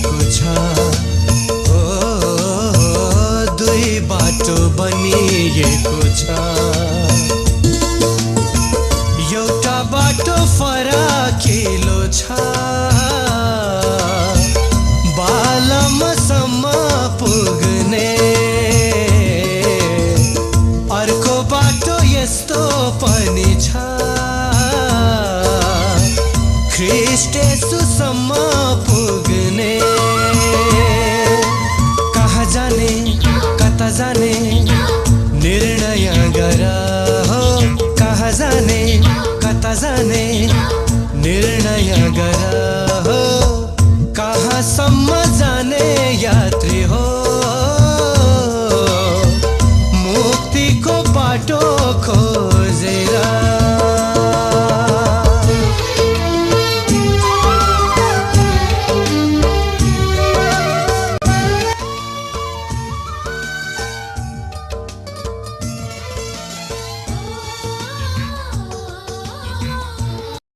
बनिएको छ। दुई बाटो बनिएको छ। एउटा बाटो फराकिलो छ, बालमसम्म पुग्ने। अर्को बाटो यस्तो पनि छ, ख्रीष्ट येशूसम्म पुग्ने। कहाँ जाने कता जाने निर्णय गर हो। कहाँ जाने कता जाने निर्णय गर हो। कहाँसम्म जाने यात्री हो, मुक्तिको बाटो खो।